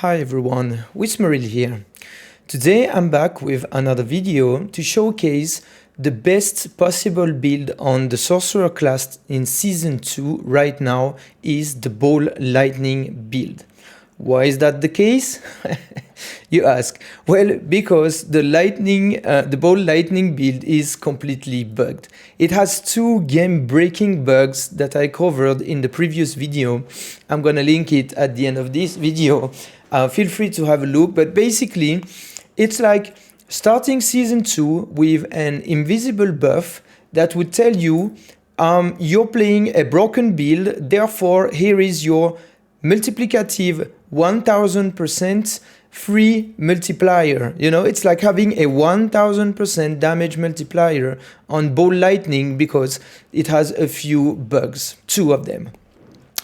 Hi everyone, Wismeril here. Today I'm back with another video to showcase the best possible build on the Sorcerer class in Season 2 right now is the Ball Lightning build. Why is that the case? You ask. Well, because the Ball Lightning build is completely bugged. It has two game-breaking bugs that I covered in the previous video. I'm gonna link it at the end of this video. Feel free to have a look, but basically, it's like starting Season 2 with an invisible buff that would tell you you're playing a broken build, therefore here is your multiplicative 1000% free multiplier. You know, it's like having a 1000% damage multiplier on Ball Lightning because it has a few bugs, two of them.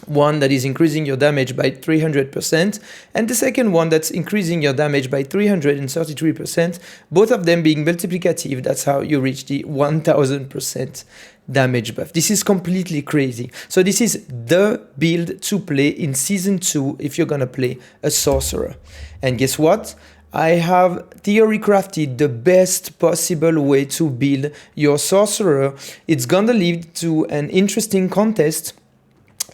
One that is increasing your damage by 300%, and the second one that's increasing your damage by 333%, both of them being multiplicative. That's how you reach the 1000% damage buff. This is completely crazy. So this is the build to play in Season 2 if you're gonna play a Sorcerer. And guess what? I have theory crafted the best possible way to build your Sorcerer. It's gonna lead to an interesting contest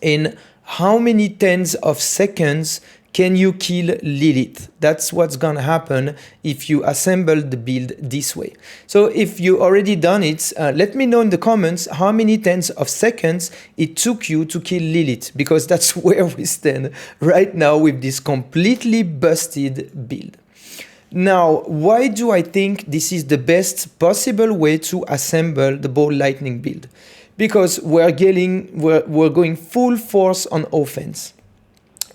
in how many tens of seconds can you kill Lilith. That's what's gonna happen if you assemble the build this way. So if you already done it, let me know in the comments how many tens of seconds it took you to kill Lilith, because that's where we stand right now with this completely busted build. Now, why do I think this is the best possible way to assemble the Ball Lightning build? Because we're going full force on offense.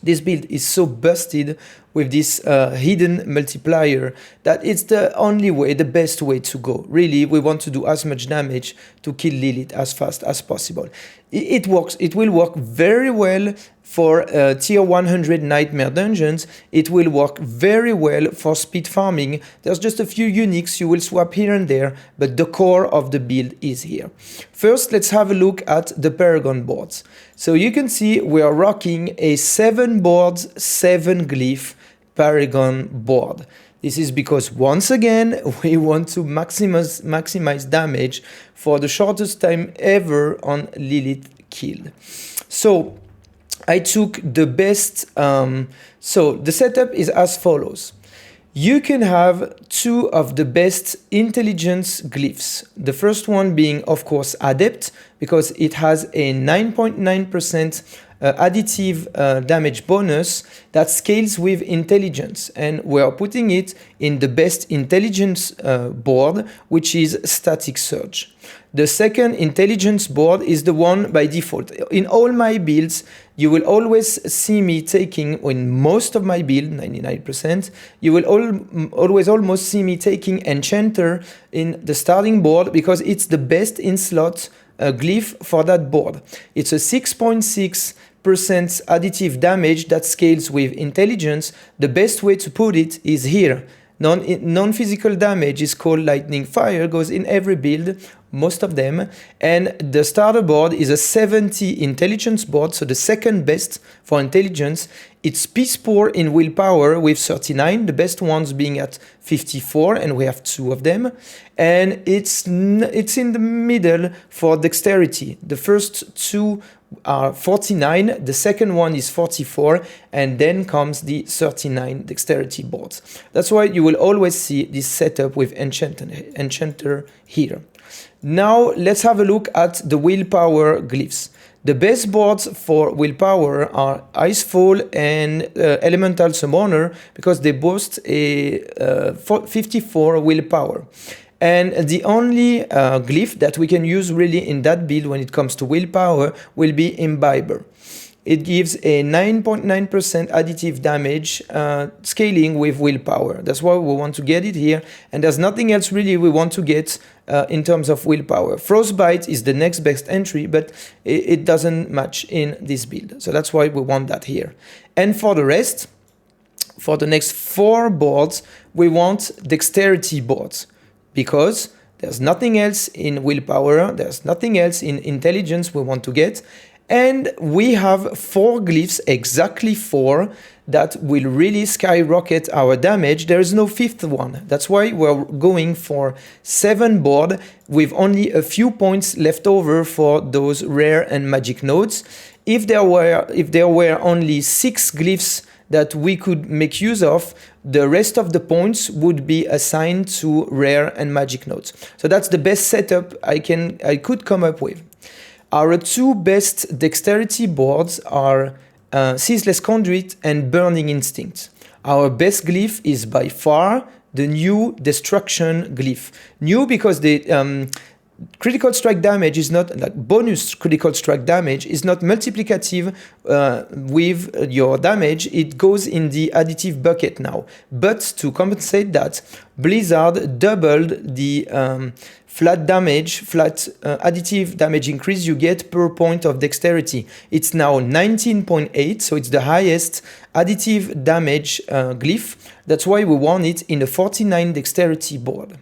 This build is so busted with this hidden multiplier that it's the only way, the best way to go. Really, we want to do as much damage to kill Lilith as fast as possible. It works. It will work very well for tier 100 nightmare dungeons. It will work very well for speed farming. There's just a few uniques you will swap here and there, but the core of the build is here. First, let's have a look at the Paragon boards. So you can see we are rocking a 7 boards, 7 glyph Paragon board. This is because, once again, we want to maximize damage for the shortest time ever on Lilith killed. So I took the best, so the setup is as follows. You can have two of the best intelligence glyphs. The first one being, of course, Adept, because it has a 9.9% additive damage bonus that scales with intelligence, and we are putting it in the best intelligence board, which is Static Surge. The second intelligence board is the one by default. In all my builds, you will always see me taking, in most of my build, 99%, you will always almost see me taking Enchanter in the starting board because it's the best in slot glyph for that board. It's a 6.6% additive damage that scales with intelligence. The best way to put it is here. Non-physical damage is called Lightning Fire, goes in every build, most of them, and the starter board is a 70 intelligence board, so the second best for intelligence. It's piss poor in willpower with 39, the best ones being at 54, and we have two of them, and it's in the middle for dexterity. The first two are 49, the second one is 44, and then comes the 39 dexterity boards. That's why you will always see this setup with Enchanter here. Now let's have a look at the willpower glyphs. The best boards for willpower are Icefall and Elemental Summoner because they boast a 54 willpower. And the only glyph that we can use really in that build when it comes to willpower will be Imbiber. It gives a 9.9% additive damage scaling with willpower. That's why we want to get it here. And there's nothing else really we want to get in terms of willpower. Frostbite is the next best entry, but it doesn't match in this build. So that's why we want that here. And for the rest, for the next 4 boards, we want dexterity boards. Because there's nothing else in willpower, there's nothing else in intelligence we want to get, and we have 4 glyphs, exactly 4, that will really skyrocket our damage. There is no fifth one. That's why we're going for 7 board with only a few points left over for those rare and magic nodes. If there were only 6 glyphs that we could make use of, the rest of the points would be assigned to rare and magic nodes. So that's the best setup I could come up with. Our 2 best dexterity boards are Ceaseless Conduit and Burning Instinct. Our best glyph is by far the new Destruction glyph. New because the critical strike damage is not, like bonus critical strike damage is not multiplicative with your damage. It goes in the additive bucket now. But to compensate that, Blizzard doubled the flat additive damage increase you get per point of dexterity. It's now 19.8, so it's the highest additive damage glyph. That's why we want it in a 49 dexterity board.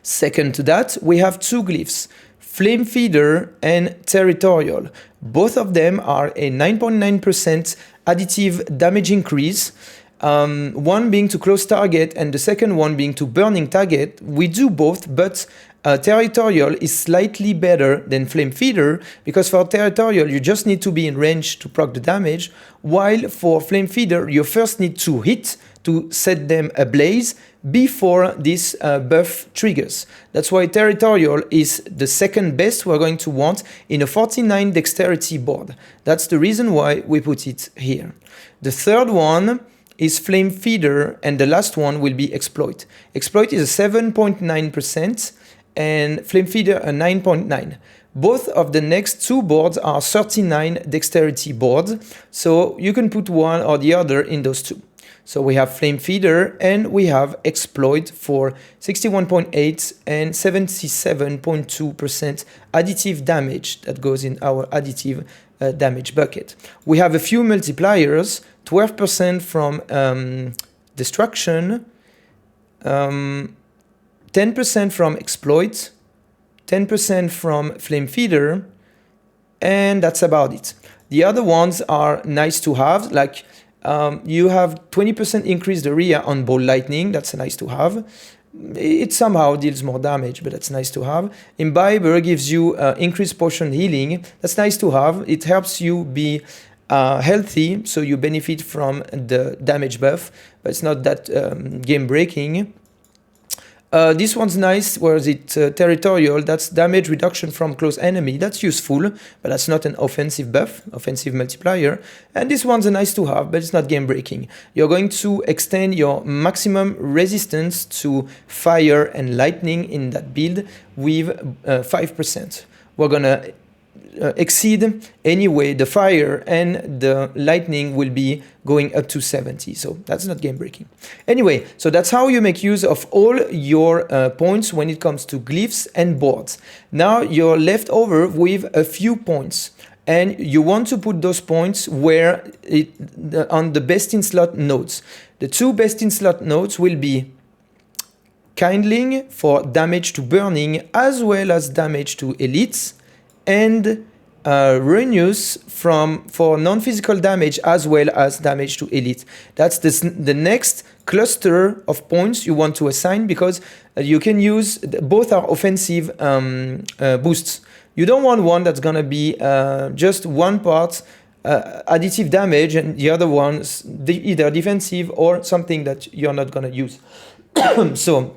Second to that, we have 2 glyphs, Flame Feeder and Territorial. Both of them are a 9.9% additive damage increase. One being to close target and the second one being to burning target. We do both, but Territorial is slightly better than Flame Feeder, because for Territorial you just need to be in range to proc the damage, while for Flame Feeder you first need to hit to set them ablaze before this buff triggers. That's why Territorial is the second best we're going to want in a 49 dexterity board. That's the reason why we put it here. The third one is Flame Feeder, and the last one will be Exploit. Exploit is a 7.9% and Flame Feeder a 9.9. Both of the next 2 boards are 39 dexterity boards, so you can put one or the other in those 2. So we have Flame Feeder and we have Exploit for 61.8 and 77.2% additive damage that goes in our additive damage bucket. We have a few multipliers, 12% from Destruction, 10% from Exploit, 10% from Flame Feeder, and that's about it. The other ones are nice to have, like you have 20% increased area on Ball Lightning, that's nice to have. It somehow deals more damage, but that's nice to have. Imbiber gives you increased potion healing, that's nice to have. It helps you be healthy, so you benefit from the damage buff, but it's not that game breaking. This one's nice, whereas Territorial, that's damage reduction from close enemy. That's useful, but that's not an offensive buff, offensive multiplier. And this one's a nice to have, but it's not game breaking. You're going to extend your maximum resistance to fire and lightning in that build with 5%. We're gonna exceed anyway the fire, and the lightning will be going up to 70, so that's not game breaking. Anyway, so that's how you make use of all your points when it comes to glyphs and boards. Now you're left over with a few points, and you want to put those points where on the best in slot nodes. The 2 best in slot nodes will be Kindling for damage to burning as well as damage to elites, and Renews for non-physical damage as well as damage to elite. That's the next cluster of points you want to assign, because you can use, both are offensive boosts. You don't want one that's gonna be just one part additive damage and the other one's either defensive or something that you're not gonna use. So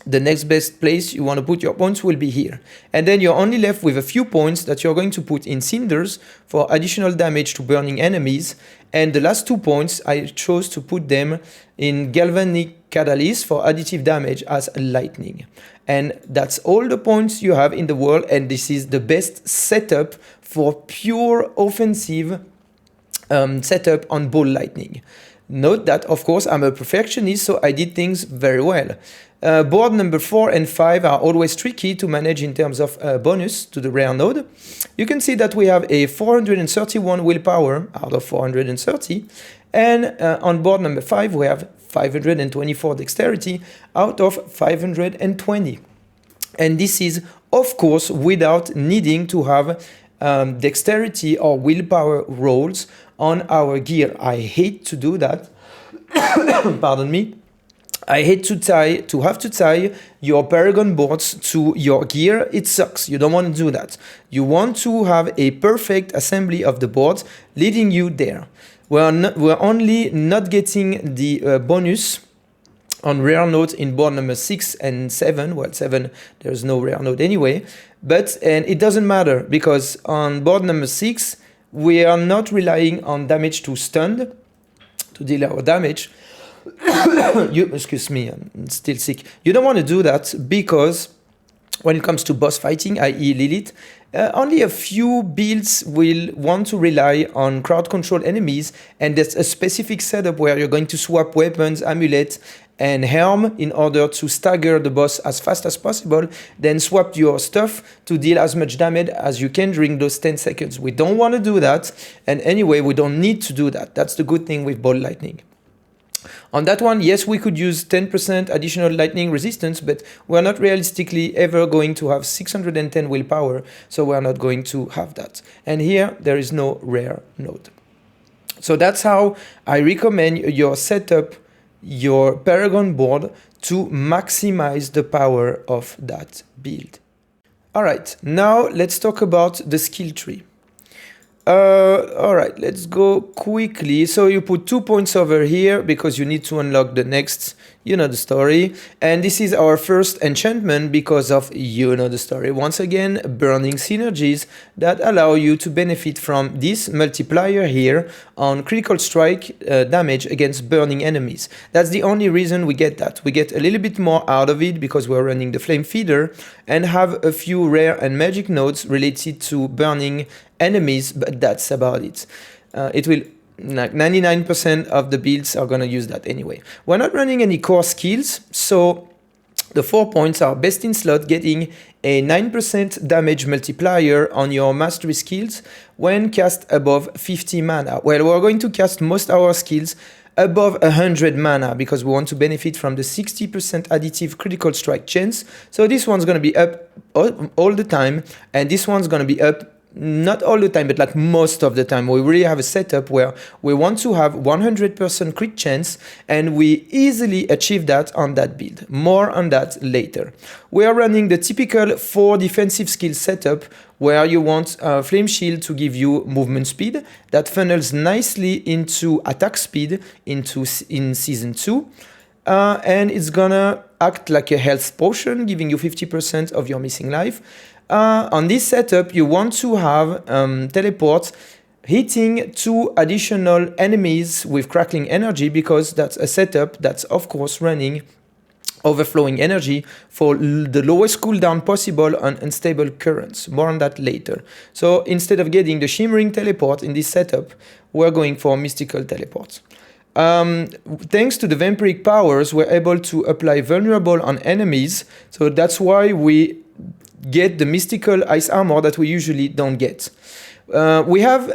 the next best place you want to put your points will be here. And then you're only left with a few points that you're going to put in Cinders for additional damage to burning enemies. And the last 2 points, I chose to put them in Galvanic Catalyst for additive damage as lightning. And that's all the points you have in the world, and this is the best setup for pure offensive setup on Ball Lightning. Note that, of course, I'm a perfectionist, so I did things very well. Board number 4 and 5 are always tricky to manage in terms of bonus to the rare node. You can see that we have a 431 willpower out of 430, and on board number 5 we have 524 dexterity out of 520. And this is, of course, without needing to have dexterity or willpower rolls on our gear. I hate to do that. Pardon me. I hate to have to tie your Paragon boards to your gear. It sucks. You don't want to do that. You want to have a perfect assembly of the boards leading you there. We're only not getting the bonus on rare node in board number 6 and 7. Well, 7, there's no rare node anyway. And it doesn't matter because on board number 6, we are not relying on damage to stun to deal our damage. Excuse me, I'm still sick. You don't want to do that because when it comes to boss fighting, i.e. Lilith, only a few builds will want to rely on crowd control enemies, and there's a specific setup where you're going to swap weapons, amulet, and helm in order to stagger the boss as fast as possible, then swap your stuff to deal as much damage as you can during those 10 seconds. We don't want to do that, and anyway, we don't need to do that. That's the good thing with Ball Lightning. On that one, yes, we could use 10% additional lightning resistance, but we're not realistically ever going to have 610 willpower, so we're not going to have that. And here, there is no rare node. So that's how I recommend you set up your Paragon board to maximize the power of that build. Alright, now let's talk about the skill tree. Alright, let's go quickly. So you put 2 points over here because you need to unlock the next, you know the story. And this is our first enchantment because of, you know the story. Once again, burning synergies that allow you to benefit from this multiplier here on critical strike damage against burning enemies. That's the only reason we get that. We get a little bit more out of it because we're running the flame feeder and have a few rare and magic nodes related to burning enemies, but that's about it. It will, like 99% of the builds are gonna use that anyway. We're not running any core skills, so the 4 points are best in slot, getting a 9% damage multiplier on your mastery skills when cast above 50 mana. Well, we're going to cast most our skills above 100 mana because we want to benefit from the 60% additive critical strike chance. So this one's gonna be up all the time, and this one's gonna be up not all the time, but like most of the time. We really have a setup where we want to have 100% crit chance, and we easily achieve that on that build. More on that later. We are running the typical 4 defensive skill setup where you want Flame Shield to give you movement speed that funnels nicely into attack speed in Season 2. And it's gonna act like a health potion, giving you 50% of your missing life. On this setup, you want to have teleport hitting 2 additional enemies with crackling energy because that's a setup that's of course running overflowing energy for the lowest cooldown possible on unstable currents. More on that later. So instead of getting the shimmering teleport in this setup, we're going for mystical teleport. Thanks to the Vampiric Powers, we're able to apply vulnerable on enemies, so that's why we get the mystical ice armor that we usually don't get. We have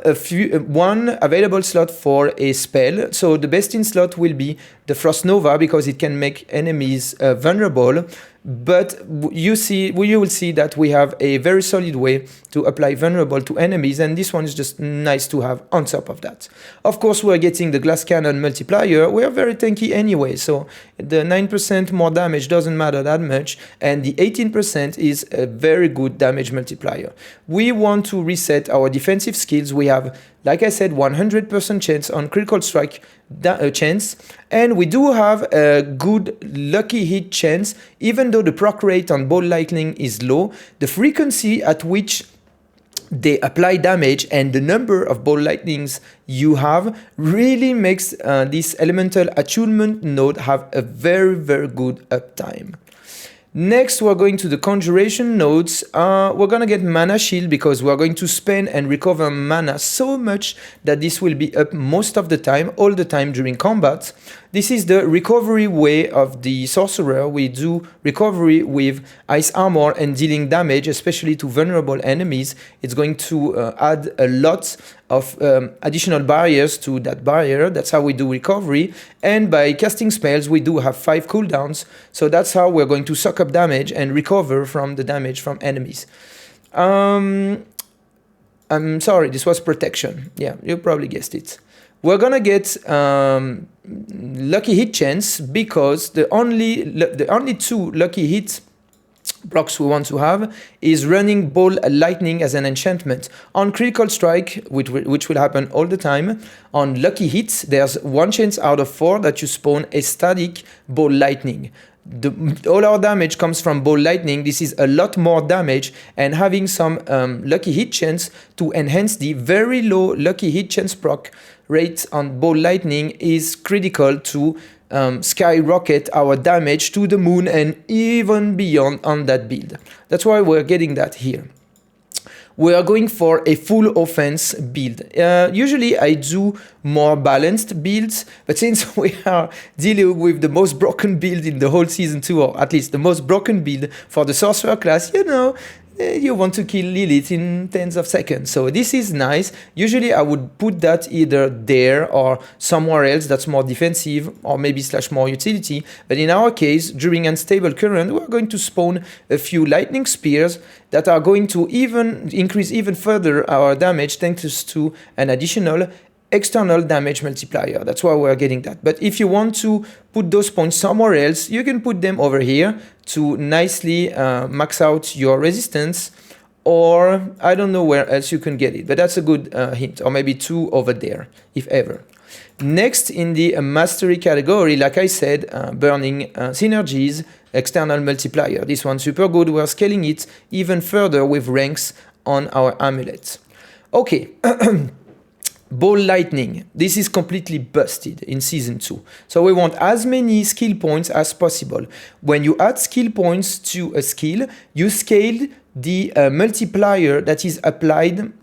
one available slot for a spell, so the best in slot will be the Frost Nova because it can make enemies vulnerable. But you will see that we have a very solid way to apply vulnerable to enemies, and this one is just nice to have on top of that. Of course, we're getting the glass cannon multiplier. We are very tanky anyway, so the 9% more damage doesn't matter that much, and the 18% is a very good damage multiplier. We want to reset our defensive skills. We have, like I said, 100% chance on critical strike chance, and we do have a good lucky hit chance. Even though the proc rate on Ball Lightning is low, the frequency at which they apply damage and the number of Ball Lightnings you have really makes this elemental attunement node have a very, very good uptime. Next, we're going to the conjuration nodes. We're gonna get mana shield because we're going to spend and recover mana so much that this will be up most of the time, all the time during combat. This is the recovery way of the sorcerer. We do recovery with ice armor and dealing damage, especially to vulnerable enemies. It's going to add a lot of additional barriers to that barrier. That's how we do recovery. And by casting spells, we do have 5 cooldowns. So that's how we're going to suck up damage and recover from the damage from enemies. I'm sorry, this was protection. Yeah, you probably guessed it. We're gonna get lucky hit chance because the only two lucky hit blocks we want to have is running Ball Lightning as an enchantment. On critical strike, which will happen all the time, on lucky hits, there's 1 chance out of 4 that you spawn a static Ball Lightning. All our damage comes from Ball Lightning. This is a lot more damage, and having some lucky hit chance to enhance the very low lucky hit chance proc rate on Ball Lightning is critical to skyrocket our damage to the moon and even beyond on that build. That's why we're getting that here. We are going for a full offense build. Usually I do more balanced builds, but since we are dealing with the most broken build in the whole season 2, or at least the most broken build for the sorcerer class, you know, you want to kill Lilith in tens of seconds. So this is nice. Usually I would put that either there or somewhere else that's more defensive or maybe / more utility. But in our case, during unstable current, we're going to spawn a few lightning spears that are going to even increase even further our damage thanks to an additional external damage multiplier. That's why we're getting that. But if you want to put those points somewhere else, you can put them over here to nicely max out your resistance, or I don't know where else you can get it, but that's a good hint, or maybe 2 over there, if ever. Next, in the mastery category, like I said, burning synergies, external multiplier. This one's super good. We're scaling it even further with ranks on our amulet. Okay. Ball Lightning, this is completely busted in Season 2. So we want as many skill points as possible. When you add skill points to a skill, you scale the multiplier that is applied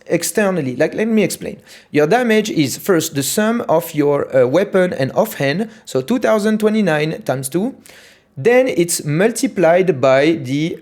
externally. Like, let me explain. Your damage is first the sum of your weapon and offhand, so 2029 times 2. Then it's multiplied by the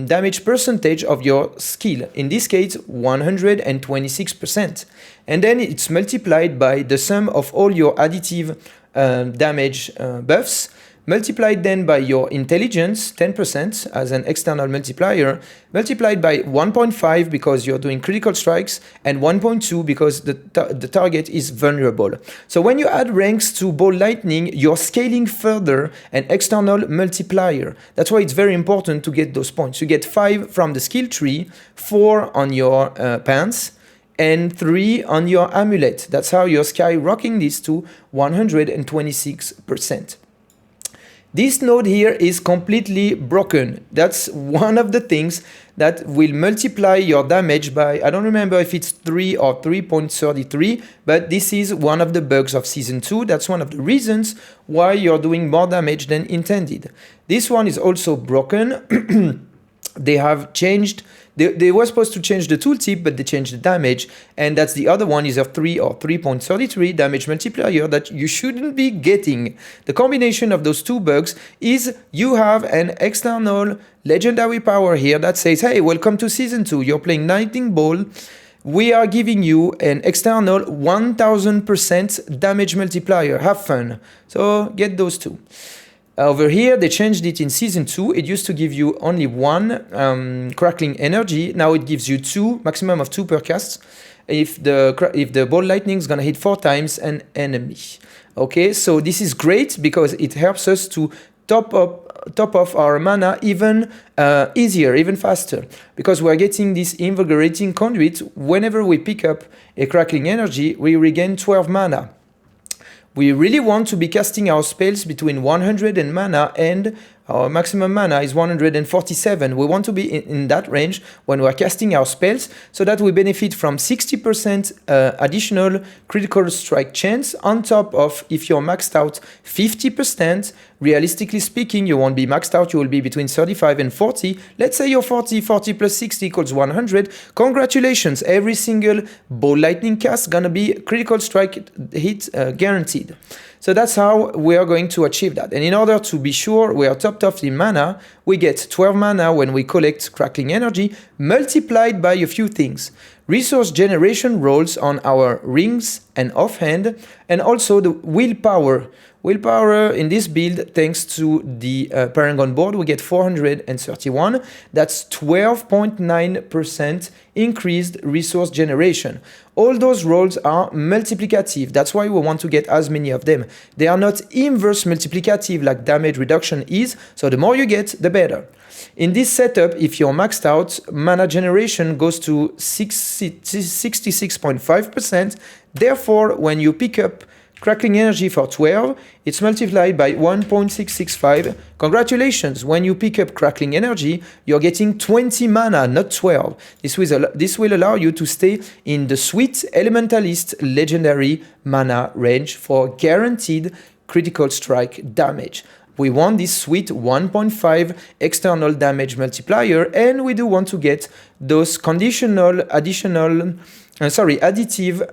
damage percentage of your skill. In this case, 126%. And then it's multiplied by the sum of all your additive damage buffs, multiplied then by your intelligence, 10% as an external multiplier, multiplied by 1.5 because you're doing critical strikes, and 1.2 because the target is vulnerable. So when you add ranks to Ball Lightning, you're scaling further an external multiplier. That's why it's very important to get those points. You get 5 from the skill tree, 4 on your pants, and 3 on your amulet. That's how you're skyrocketing this to 126%. This node here is completely broken. That's one of the things that will multiply your damage by, I don't remember if it's 3 or 3.33, but this is one of the bugs of Season 2. That's one of the reasons why you're doing more damage than intended. This one is also broken. They have changed, they were supposed to change the tooltip, but they changed the damage, and that's the other one is a 3 or 3.33 damage multiplier that you shouldn't be getting. The combination of those two bugs is you have an external legendary power here that says, hey, welcome to Season 2, you're playing Lightning Ball, we are giving you an external 1000% damage multiplier, have fun. So get those two. Over here, they changed it in Season 2. It used to give you only 1 crackling energy. Now it gives you 2, maximum of 2 per cast, if the Ball Lightning is gonna hit 4 times an enemy. Okay, so this is great because it helps us to top off our mana even easier, even faster, because we're getting this invigorating conduit. Whenever we pick up a crackling energy, we regain 12 mana. We really want to be casting our spells between 100 and mana, and our maximum mana is 147. We want to be in that range when we're casting our spells, so that we benefit from 60% additional critical strike chance on top of, if you're maxed out, 50%. Realistically speaking, you won't be maxed out, you will be between 35 and 40. Let's say you're 40, 40 plus 60 equals 100. Congratulations, every single Ball Lightning cast gonna be critical strike hit guaranteed. So that's how we are going to achieve that. And in order to be sure we are topped off in mana, we get 12 mana when we collect crackling energy, multiplied by a few things. Resource generation rolls on our rings and offhand, and also the willpower. Willpower in this build, thanks to the Paragon board, we get 431. That's 12.9% increased resource generation. All those rolls are multiplicative. That's why we want to get as many of them. They are not inverse multiplicative like damage reduction is, so the more you get, the better. In this setup, if you're maxed out, mana generation goes to 66.5%. Therefore, when you pick up Crackling Energy for 12, it's multiplied by 1.665. Congratulations, when you pick up Crackling Energy, you're getting 20 mana, not 12. This will allow you to stay in the sweet Elementalist legendary mana range for guaranteed critical strike damage. We want this sweet 1.5 external damage multiplier, and we do want to get those conditional additive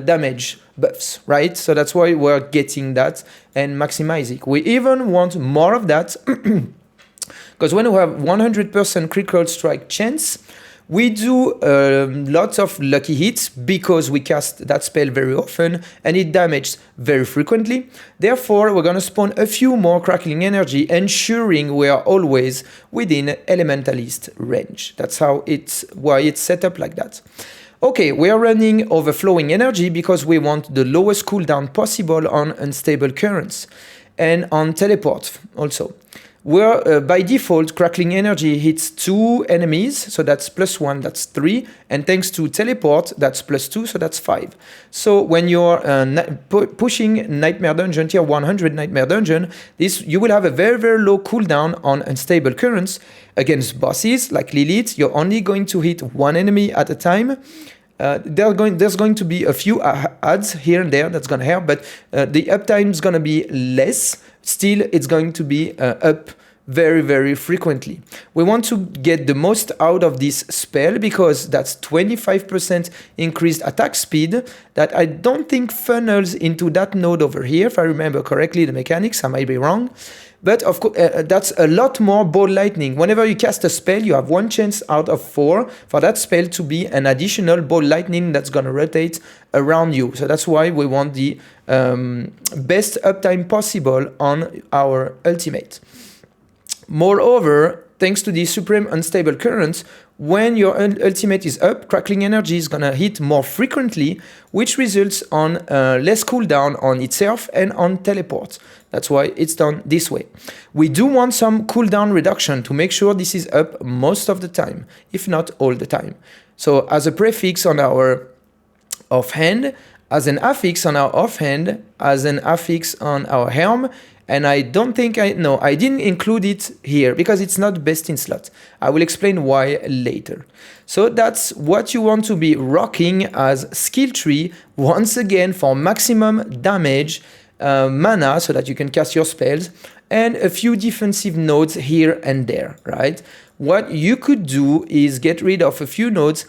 damage buffs, right? So that's why we're getting that and maximizing. We even want more of that because when we have 100% critical strike chance, we do lots of lucky hits because we cast that spell very often and it damages very frequently. Therefore, we're going to spawn a few more Crackling Energy, ensuring we are always within Elementalist range. That's why it's set up like that. Okay, we are running Overflowing Energy because we want the lowest cooldown possible on Unstable Currents and on Teleport also. Where by default, Crackling Energy hits 2 enemies, so that's +1, that's 3, and thanks to Teleport, that's +2, so that's 5. So when you're pushing Nightmare Dungeon, tier 100 Nightmare Dungeon, you will have a very, very low cooldown on Unstable Currents. Against bosses like Lilith, you're only going to hit 1 enemy at a time. There's going to be a few adds here and there that's going to help, but the uptime is going to be less. Still, it's going to be up very, very frequently. We want to get the most out of this spell because that's 25% increased attack speed that I don't think funnels into that node over here, if I remember correctly the mechanics. I might be wrong. But of course, that's a lot more Ball Lightning. Whenever you cast a spell, you have 1 chance out of 4 for that spell to be an additional Ball Lightning that's going to rotate around you. So that's why we want the best uptime possible on our ultimate. Moreover, thanks to the Supreme Unstable Currents, when your ultimate is up, Crackling Energy is going to hit more frequently, which results on less cooldown on itself and on Teleport. That's why it's done this way. We do want some cooldown reduction to make sure this is up most of the time, if not all the time. So as a prefix on our offhand, as an affix on our offhand, as an affix on our helm, and I don't think I didn't include it here because it's not best in slot. I will explain why later. So that's what you want to be rocking as skill tree once again for maximum damage, mana so that you can cast your spells, and a few defensive nodes here and there, right? What you could do is get rid of a few nodes,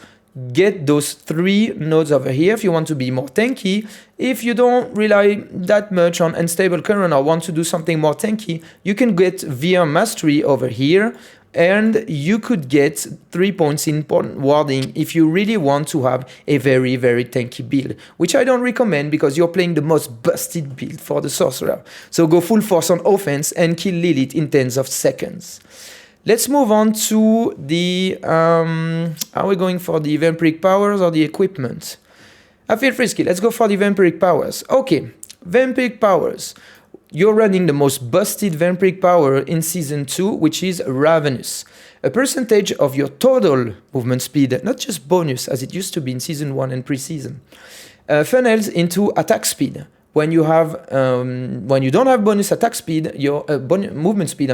get those 3 nodes over here if you want to be more tanky. If you don't rely that much on Unstable Current or want to do something more tanky, you can get VR Mastery over here, and you could get 3 points in Important Warding if you really want to have a very, very tanky build, which I don't recommend because you're playing the most busted build for the Sorcerer. So go full force on offense and kill Lilith in tens of seconds. Let's move on to the, are we going for the Vampiric Powers or the equipment? I feel frisky, let's go for the Vampiric Powers. Okay, Vampiric Powers. You're running the most busted Vampiric Power in Season 2, which is Ravenous. A percentage of your total movement speed, not just bonus as it used to be in Season 1 and pre-season, funnels into attack speed. When you don't have bonus attack speed, your movement speed,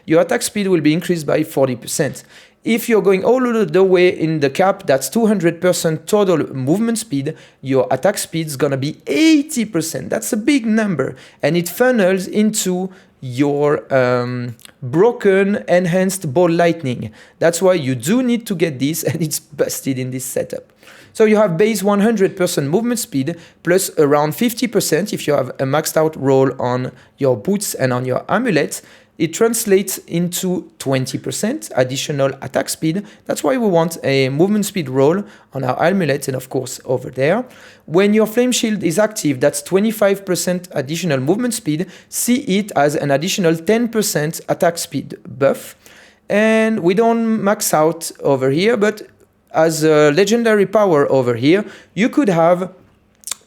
your attack speed will be increased by 40%. If you're going all the way in the cap, that's 200% total movement speed, your attack speed is gonna be 80%. That's a big number, and it funnels into your broken enhanced Ball Lightning. That's why you do need to get this, and it's busted in this setup. So you have base 100% movement speed plus around 50% if you have a maxed out roll on your boots and on your amulets. it translates into 20% additional attack speed. That's why we want a movement speed roll on our amulet and of course over there. When your flame shield is active, that's 25% additional movement speed. See it as an additional 10% attack speed buff. And we don't max out over here, but as a legendary power over here, you could have,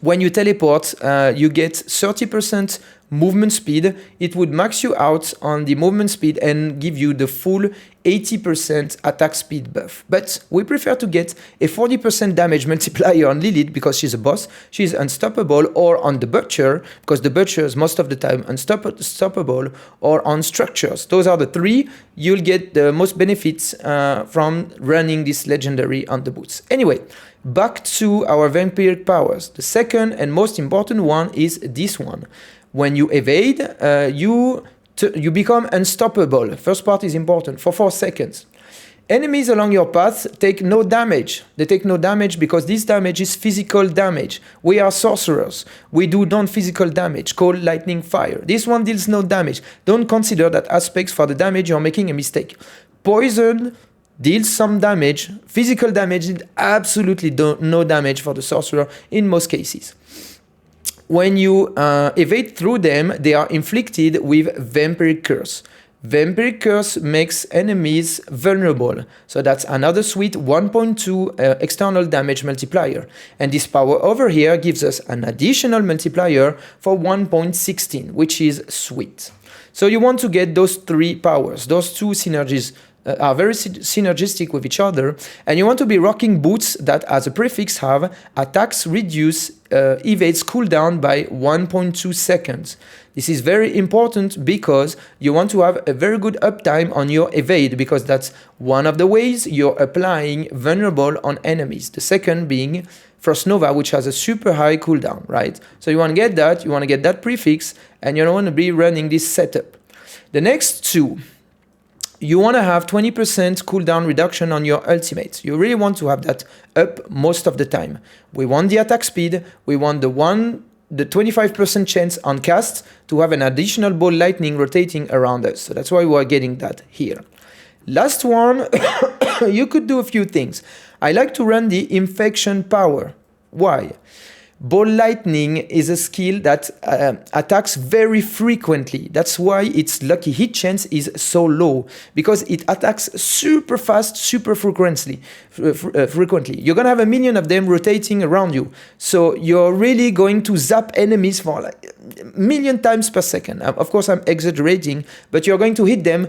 when you teleport, you get 30% movement speed. It would max you out on the movement speed and give you the full 80% attack speed buff. But we prefer to get a 40% damage multiplier on Lilith because she's a boss. She's unstoppable, or on the Butcher, because the Butcher is most of the time unstoppable, or on Structures. Those are the three you'll get the most benefits from running this legendary on the boots. Anyway, back to our Vampiric Powers. The second and most important one is this one. When you evade, you become unstoppable. First part is important, for 4 seconds. Enemies along your path take no damage. They take no damage because this damage is physical damage. We are sorcerers. We do non-physical damage, called lightning fire. This one deals no damage. Don't consider that aspects for the damage, you're making a mistake. Poison deals some damage. Physical damage did absolutely no damage for the sorcerer in most cases. When you evade through them, they are inflicted with Vampiric Curse. Vampiric Curse makes enemies vulnerable, so that's another sweet 1.2 external damage multiplier. And this power over here gives us an additional multiplier for 1.16, which is sweet. So you want to get those three powers. Those two synergies are very synergistic with each other, and you want to be rocking boots that as a prefix have attacks reduce evades cooldown by 1.2 seconds. This is very important because you want to have a very good uptime on your evade, because that's one of the ways you're applying vulnerable on enemies. The second being Frost Nova, which has a super high cooldown, right? So you want to get that prefix, and you don't want to be running this setup. The next two, you want to have 20% cooldown reduction on your ultimates. You really want to have that up most of the time. We want the attack speed, we want the 25% chance on cast to have an additional ball lightning rotating around us. So that's why we're getting that here. Last one, you could do a few things. I like to run the infection power. Why? Ball Lightning is a skill that attacks very frequently. That's why its lucky hit chance is so low, because it attacks super fast, super frequently. You're gonna have a million of them rotating around you. So you're really going to zap enemies for like a million times per second. Of course, I'm exaggerating, but you're going to hit them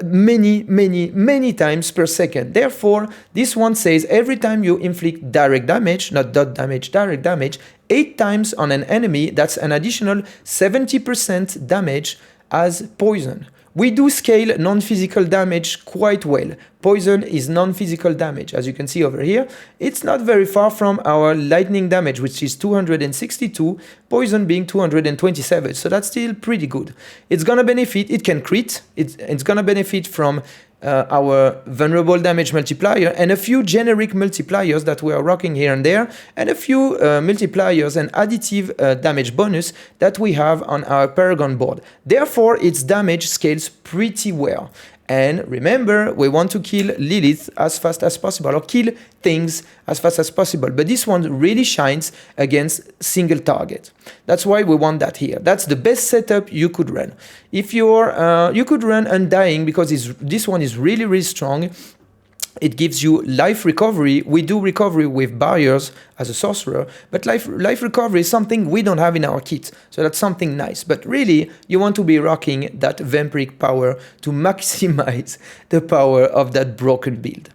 many times per second. Therefore, this one says every time you inflict direct damage, not dot damage, direct damage, 8 times on an enemy, that's an additional 70% damage as poison. We do scale non-physical damage quite well. Poison is non-physical damage. As you can see over here, it's not very far from our lightning damage, which is 262, poison being 227, so that's still pretty good. It's gonna benefit, it can crit, it's gonna benefit from our vulnerable damage multiplier and a few generic multipliers that we are rocking here and there, and a few multipliers and additive damage bonus that we have on our Paragon board. Therefore, its damage scales pretty well. And remember, we want to kill Lilith as fast as possible, or kill things as fast as possible. But this one really shines against single target. That's why we want that here. That's the best setup you could run. If you're, you could run Undying, because this one is really strong. It gives you life recovery. We do recovery with barriers as a sorcerer, but life recovery is something we don't have in our kit, so that's something nice. But really, you want to be rocking that Vampiric power to maximize the power of that broken build.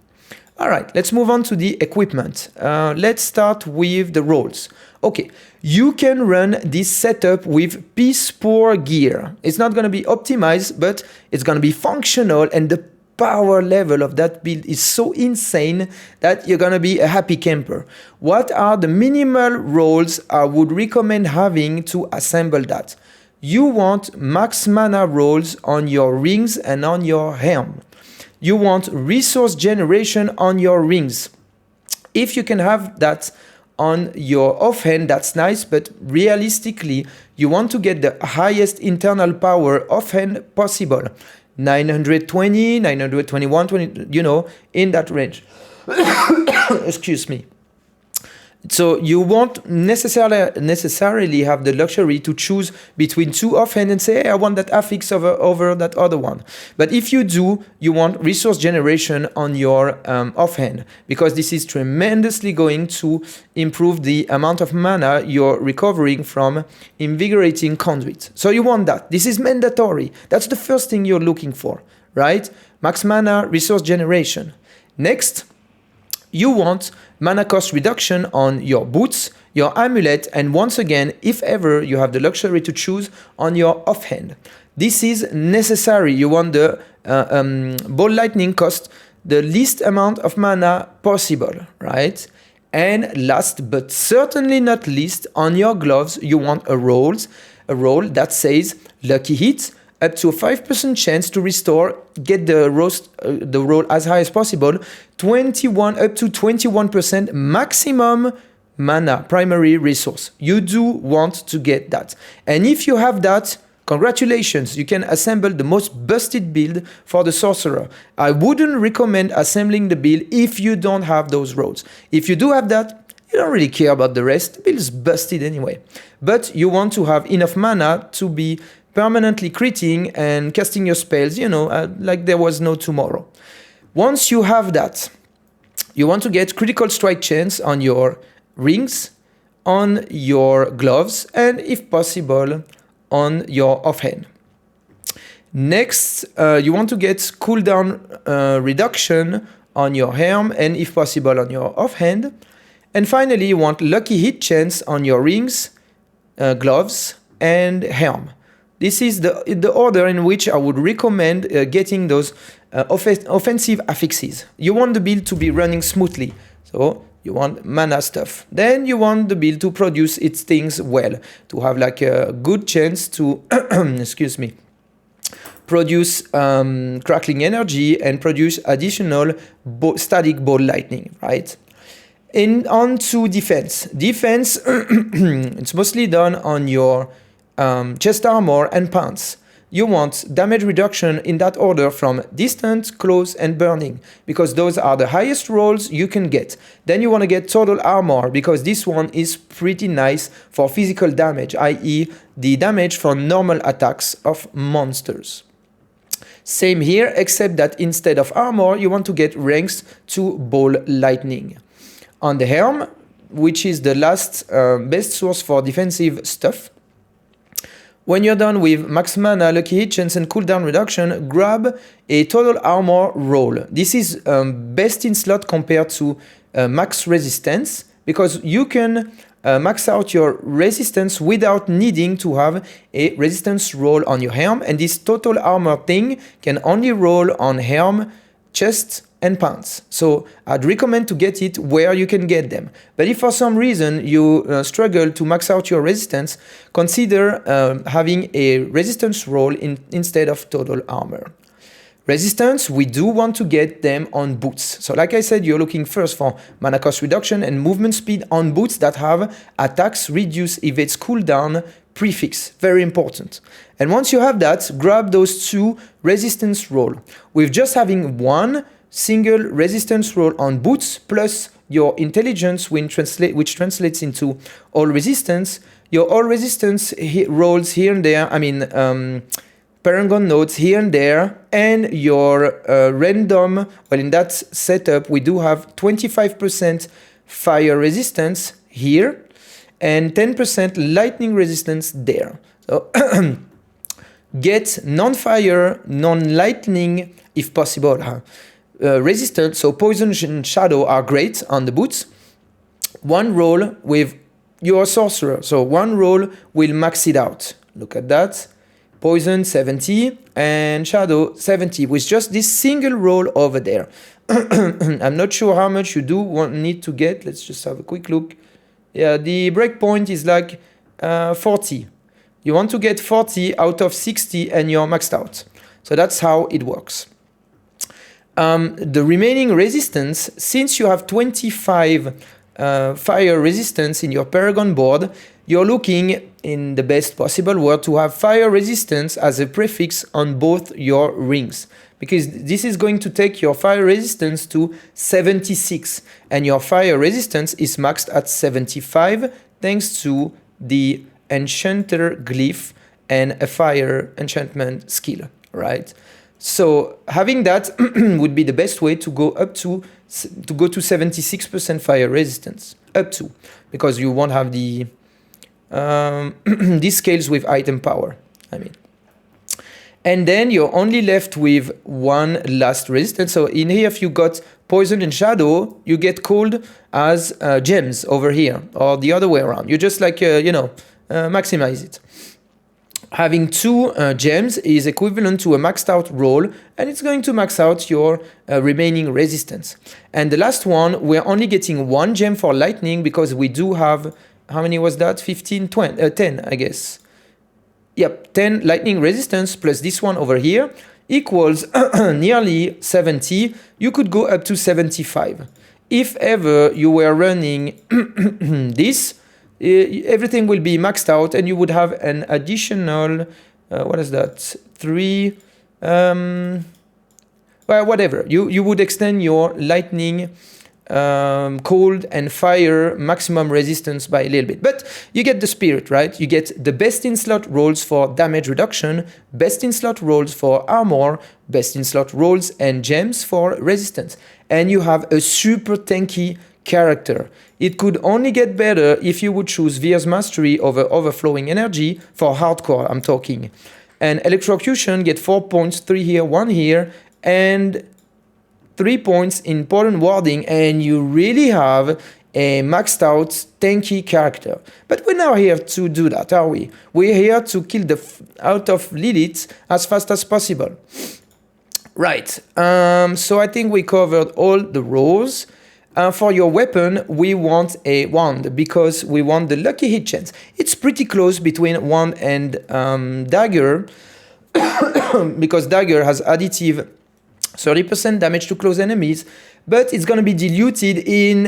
Alright, let's move on to the equipment. Let's start with the rolls. Okay, you can run this setup with piss poor gear. It's not going to be optimized, but it's going to be functional, and the power level of that build is so insane that you're gonna be a happy camper. What are the minimal rolls I would recommend having to assemble that? You want max mana rolls on your rings and on your helm. You want resource generation on your rings. If you can have that on your offhand, that's nice, but realistically, you want to get the highest internal power offhand possible. 920, 921, 20, you know, in that range. Excuse me. So you won't necessarily have the luxury to choose between two offhand and say, hey, I want that affix over that other one. But if you do, you want resource generation on your offhand, because this is tremendously going to improve the amount of mana you're recovering from invigorating conduit. So you want that. This is mandatory. That's the first thing you're looking for, right? Max mana, resource generation. Next, you want mana cost reduction on your boots, your amulet, and once again, if ever you have the luxury to choose, on your offhand. This is necessary. You want the Ball Lightning cost the least amount of mana possible, right? And last but certainly not least, on your gloves, you want a roll that says lucky hit, up to a 5% chance to restore, get the roll as high as possible, up to 21% maximum mana, primary resource. You do want to get that. And if you have that, congratulations, you can assemble the most busted build for the sorcerer. I wouldn't recommend assembling the build if you don't have those rolls. If you do have that, you don't really care about the rest. The build is busted anyway. But you want to have enough mana to be permanently critting and casting your spells, you know, like there was no tomorrow. Once you have that, you want to get critical strike chance on your rings, on your gloves, and if possible, on your offhand. Next, you want to get cooldown reduction on your helm, and if possible, on your offhand. And finally, you want lucky hit chance on your rings, gloves, and helm. This is the order in which I would recommend getting those offensive affixes. You want the build to be running smoothly, so you want mana stuff. Then you want the build to produce its things well, to have like a good chance to, excuse me, produce crackling energy and produce additional static ball lightning, right? And on to defense. Defense, it's mostly done on your chest armor and pants. You want damage reduction in that order from distant, close, and burning, because those are the highest rolls you can get. Then you want to get total armor, because this one is pretty nice for physical damage, i.e. the damage from normal attacks of monsters. Same here, except that instead of armor, you want to get ranks to ball lightning. On the helm, which is the last best source for defensive stuff, when you're done with max mana, lucky hit chance, and cooldown reduction, grab a total armor roll. This is best in slot compared to max resistance, because you can max out your resistance without needing to have a resistance roll on your helm, and this total armor thing can only roll on helm, chest, and pants. So I'd recommend to get it where you can get them. But if for some reason you struggle to max out your resistance, consider having a resistance roll instead of total armor. Resistance, we do want to get them on boots. So like I said, you're looking first for mana cost reduction and movement speed on boots that have attacks reduce evades cooldown prefix. Very important. And once you have that, grab those two resistance roll. With just having one single resistance roll on boots plus your intelligence, which translates into all resistance, your all resistance rolls here and there, Paragon nodes here and there, and your random, well, in that setup, we do have 25% fire resistance here, and 10% lightning resistance there. So get non-fire, non-lightning, if possible, resistance, so poison and shadow are great on the boots. One roll with your sorcerer, so one roll will max it out. Look at that. Poison 70 and shadow 70 with just this single roll over there. I'm not sure how much you do need to get. Let's just have a quick look. Yeah, the breakpoint is like 40. You want to get 40 out of 60 and you're maxed out. So that's how it works. The remaining resistance, since you have 25 fire resistance in your Paragon board, you're looking, in the best possible world, to have fire resistance as a prefix on both your rings. Because this is going to take your fire resistance to 76, and your fire resistance is maxed at 75 thanks to the enchanter glyph and a fire enchantment skill, right? So having that would be the best way to go to 76% fire resistance, up to, because you won't have the these scales with item power, I mean. And then you're only left with one last resistance. So in here, if you got poison and shadow, you get called as gems over here, or the other way around. You just like, maximize it. Having two gems is equivalent to a maxed out roll, and it's going to max out your remaining resistance. And the last one, we're only getting one gem for lightning because we do have, how many was that? 15, 20, 10, I guess. Yep, 10 lightning resistance plus this one over here equals nearly 70. You could go up to 75. If ever you were running this, everything will be maxed out and you would have an additional, what is that? 3, well, whatever. You would extend your lightning, cold and fire maximum resistance by a little bit, but you get the spirit, right? You get the best in slot rolls for damage reduction, best in slot rolls for armor, best in slot rolls and gems for resistance, and you have a super tanky character. It could only get better if you would choose Veer's Mastery over Overflowing Energy for hardcore, I'm talking. And Electrocution get 4 points, 3 here, 1 here, and 3 points in Important Warding, and you really have a maxed out tanky character. But we're not here to do that, are we? We're here to kill the out of Lilith as fast as possible. Right, so I think we covered all the rows. For your weapon, we want a wand because we want the lucky hit chance. It's pretty close between wand and dagger because dagger has additive 30% damage to close enemies, but it's going to be diluted in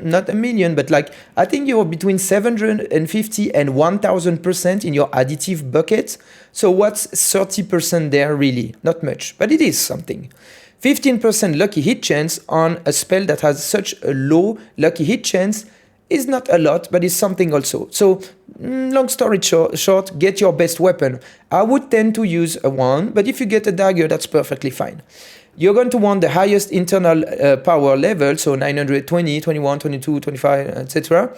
not a million, but like I think you're between 750 and 1000% in your additive bucket. So what's 30% there really? Not much, but it is something. 15% lucky hit chance on a spell that has such a low lucky hit chance is not a lot, but it's something also. So, long story short, get your best weapon. I would tend to use a wand, but if you get a dagger, that's perfectly fine. You're going to want the highest internal power level, so 920, 21, 22, 25, etc.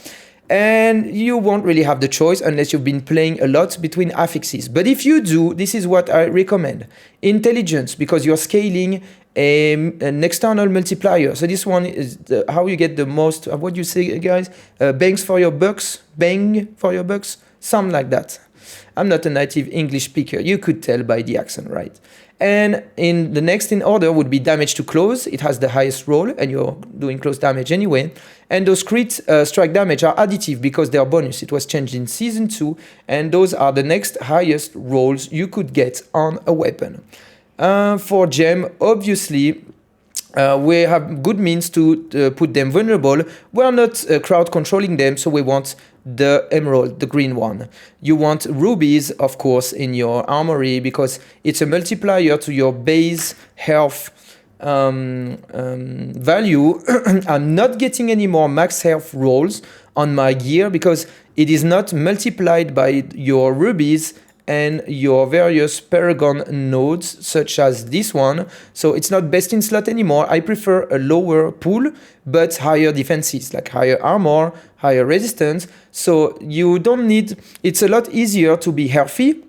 And you won't really have the choice unless you've been playing a lot between affixes. But if you do, this is what I recommend. Intelligence, because you're scaling an external multiplier. So this one is how you get the most, what do you say, guys? Bangs for your bucks? Bang for your bucks? Something like that. I'm not a native English speaker. You could tell by the accent, right? And in the next in order would be damage to close. It has the highest roll, and you're doing close damage anyway. And those crit strike damage are additive because they are bonus. It was changed in Season 2, and those are the next highest rolls you could get on a weapon. For gem, obviously, we have good means to put them vulnerable. We're not crowd controlling them, so we want the emerald, the green one. You want rubies, of course, in your armory because it's a multiplier to your base health value. I'm not getting any more max health rolls on my gear because it is not multiplied by your rubies and your various Paragon nodes, such as this one. So it's not best in slot anymore. I prefer a lower pool, but higher defenses, like higher armor, higher resistance. So you don't need, it's a lot easier to be healthy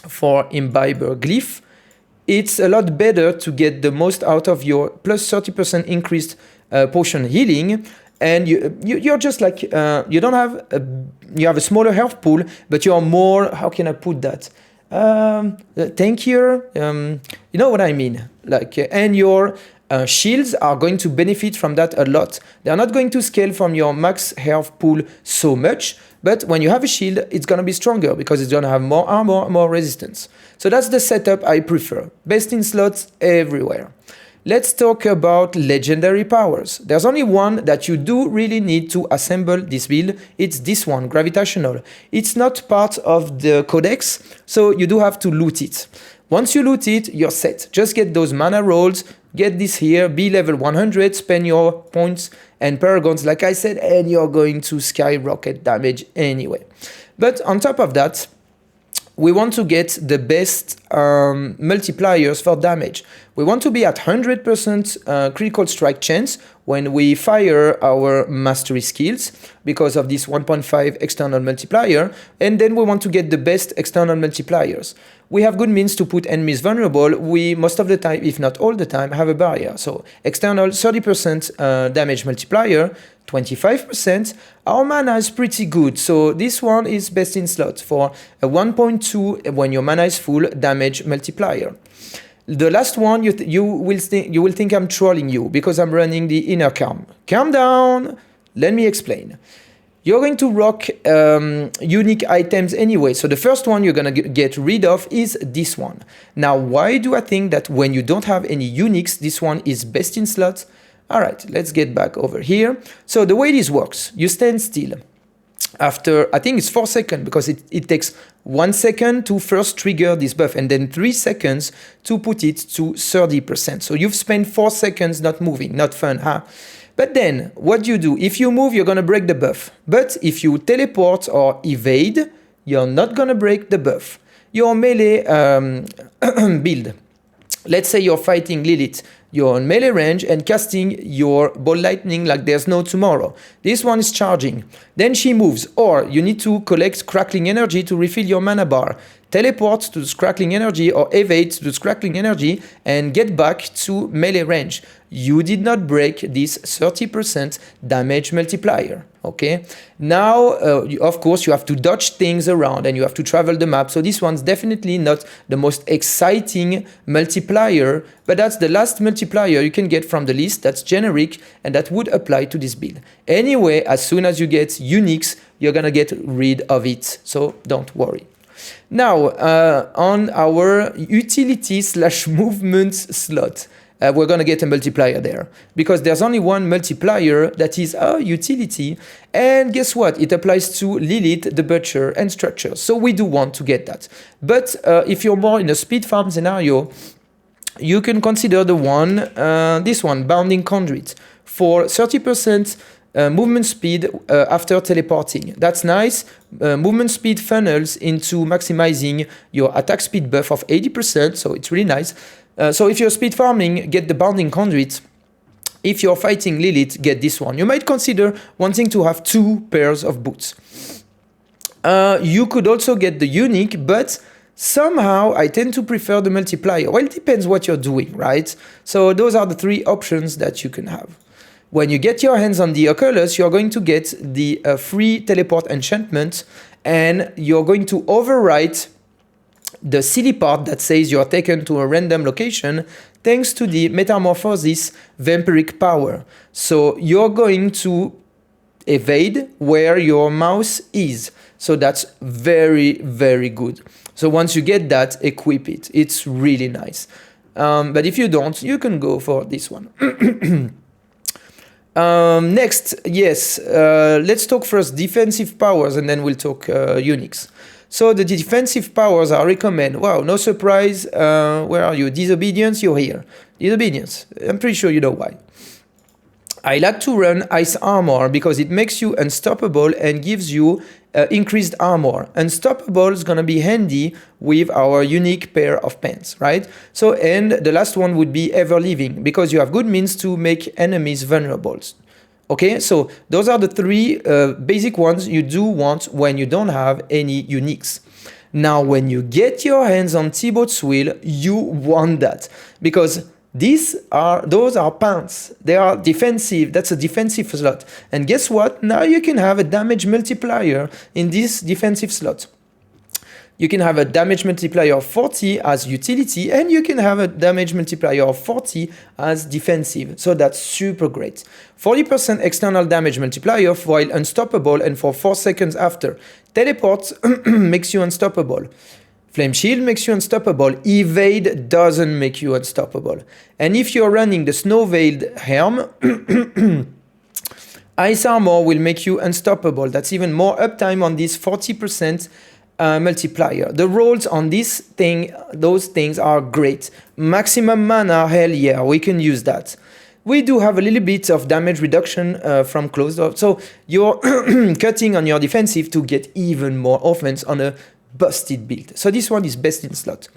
for Imbiber Glyph. It's a lot better to get the most out of your plus 30% increased potion healing. And you're just like, you don't have, you have a smaller health pool, but you're more, how can I put that? Tankier, you know what I mean? Like, and your shields are going to benefit from that a lot. They're not going to scale from your max health pool so much, but when you have a shield, it's going to be stronger because it's going to have more armor, more resistance. So that's the setup I prefer. Best in slots everywhere. Let's talk about legendary powers. There's only one that you do really need to assemble this build. It's this one, Gravitational. It's not part of the codex, so you do have to loot it. Once you loot it, you're set. Just get those mana rolls, get this here, be level 100, spend your points and paragons, like I said, and you're going to skyrocket damage anyway. But on top of that, we want to get the best multipliers for damage. We want to be at 100% critical strike chance when we fire our mastery skills because of this 1.5 external multiplier, and then we want to get the best external multipliers. We have good means to put enemies vulnerable. We, most of the time, if not all the time, have a barrier. So external 30% damage multiplier, 25%. Our mana is pretty good, so this one is best in slot for a 1.2 when your mana is full damage multiplier. The last one, you will think I'm trolling you because I'm running the inner calm. Calm down, let me explain. You're going to rock unique items anyway, so the first one you're going to get rid of is this one. Now, why do I think that when you don't have any uniques, this one is best in slot? Alright, let's get back over here. So the way this works, you stand still. After, I think it's 4 seconds, because it takes 1 second to first trigger this buff, and then 3 seconds to put it to 30%. So you've spent 4 seconds not moving, not fun, huh? But then, what you do, if you move, you're gonna break the buff. But if you teleport or evade, you're not gonna break the buff. Your melee build. Let's say you're fighting Lilith. You're on melee range and casting your Ball Lightning like there's no tomorrow. This one is charging. Then she moves, or you need to collect crackling energy to refill your mana bar. Teleport to the crackling energy or evade to the crackling energy and get back to melee range. You did not break this 30% damage multiplier. Okay, now of course you have to dodge things around and you have to travel the map, so this one's definitely not the most exciting multiplier, but that's the last multiplier you can get from the list. That's generic and that would apply to this build. Anyway, as soon as you get uniques, you're gonna get rid of it, so don't worry. Now on our utility / movement slot, we're going to get a multiplier there, because there's only one multiplier that is a utility, and guess what? It applies to Lilith, the Butcher, and Structure, so we do want to get that. But if you're more in a speed farm scenario, you can consider the one, this one, Bounding Conduit, for 30% movement speed after teleporting. That's nice. Movement speed funnels into maximizing your attack speed buff of 80%, so it's really nice. So if you're speed farming, get the Bounding Conduit. If you're fighting Lilith, get this one. You might consider wanting to have 2 pairs of boots. You could also get the unique, but somehow I tend to prefer the multiplier. Well, it depends what you're doing, right? So those are the 3 options that you can have. When you get your hands on the Oculus, you're going to get the free teleport enchantment, and you're going to overwrite the silly part that says you're taken to a random location thanks to the Metamorphosis Vampiric Power. So you're going to evade where your mouse is. So that's very, very good. So once you get that, equip it. It's really nice. But if you don't, you can go for this one. Next, yes, let's talk first defensive powers, and then we'll talk uniques. So the defensive powers I recommend. Wow, no surprise. Where are you? Disobedience, you're here. Disobedience, I'm pretty sure you know why. I like to run Ice Armor because it makes you unstoppable and gives you increased armor. Unstoppable is gonna be handy with our unique pair of pants, right? So, and the last one would be Ever Living, because you have good means to make enemies vulnerable. Okay, so those are the 3 basic ones you do want when you don't have any uniques. Now, when you get your hands on Thibaut's Will, you want that, because those are pants. They are defensive. That's a defensive slot. And guess what? Now you can have a damage multiplier in this defensive slot. You can have a damage multiplier of 40 as utility, and you can have a damage multiplier of 40 as defensive. So that's super great. 40% external damage multiplier while unstoppable and for 4 seconds after. Teleport makes you unstoppable. Flame Shield makes you unstoppable. Evade doesn't make you unstoppable. And if you're running the Snow Veiled Helm, Ice Armor will make you unstoppable. That's even more uptime on this 40% multiplier. The rolls on those things are great. Maximum mana, hell yeah, we can use that. We do have a little bit of damage reduction from close up, so you're cutting on your defensive to get even more offense on a busted build. So this one is best in slot.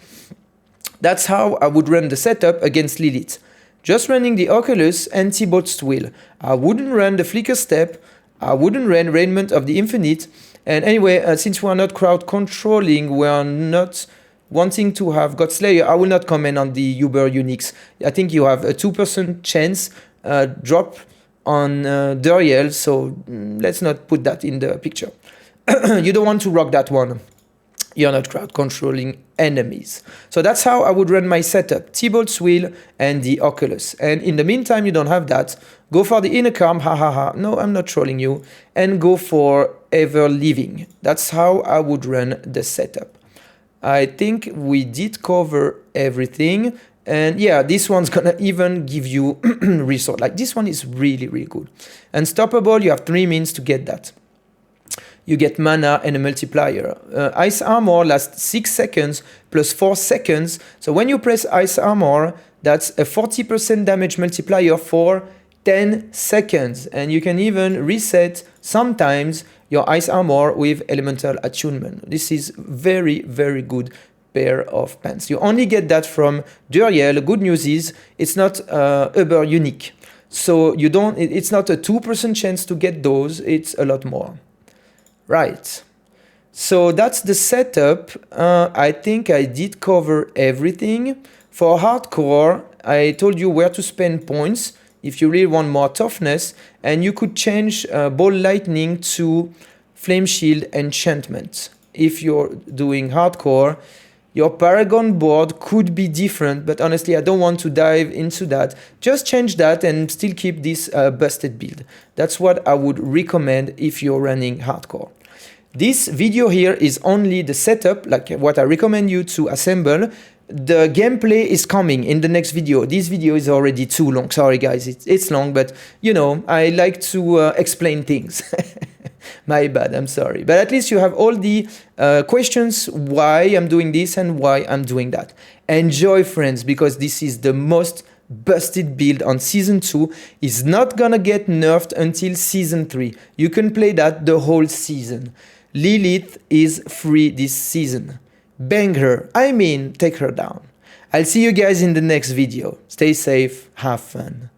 That's how I would run the setup against Lilith. Just running the Oculus and T-Bolt's Will. I wouldn't run the Flicker Step, I wouldn't run Raiment of the Infinite, and anyway, since we're not crowd controlling, we're not wanting to have God Slayer, I will not comment on the Uber Unix. I think you have a 2% chance drop on Duriel, so let's not put that in the picture. You don't want to rock that one. You're not crowd controlling enemies. So that's how I would run my setup. T-Bolt's Will and the Oculus. And in the meantime, you don't have that. Go for the Inner Calm, ha ha ha. No, I'm not trolling you. And go for Ever Living. That's how I would run the setup. I think we did cover everything. And yeah, this one's gonna even give you resource. Like this one is really, really good. Unstoppable, you have 3 means to get that. You get mana and a multiplier. Ice Armor lasts 6 seconds plus 4 seconds. So when you press Ice Armor, that's a 40% damage multiplier for 10 seconds. And you can even reset sometimes your Ice Armor with Elemental Attunement. This is very, very good pair of pants. You only get that from Duriel. Good news is it's not Uber unique. So it's not a 2% chance to get those, it's a lot more. Right, so that's the setup. I think I did cover everything. For Hardcore, I told you where to spend points if you really want more toughness, and you could change Ball Lightning to Flame Shield Enchantment. If you're doing Hardcore, your Paragon board could be different, but honestly I don't want to dive into that. Just change that and still keep this busted build. That's what I would recommend if you're running Hardcore. This video here is only the setup, like what I recommend you to assemble. The gameplay is coming in the next video. This video is already too long. Sorry guys, it's long, but you know, I like to explain things. My bad, I'm sorry. But at least you have all the questions why I'm doing this and why I'm doing that. Enjoy, friends, because this is the most busted build on Season 2. Is not gonna get nerfed until Season 3. You can play that the whole season. Lilith is free this season. Bang her, I mean take her down. I'll see you guys in the next video. Stay safe, have fun.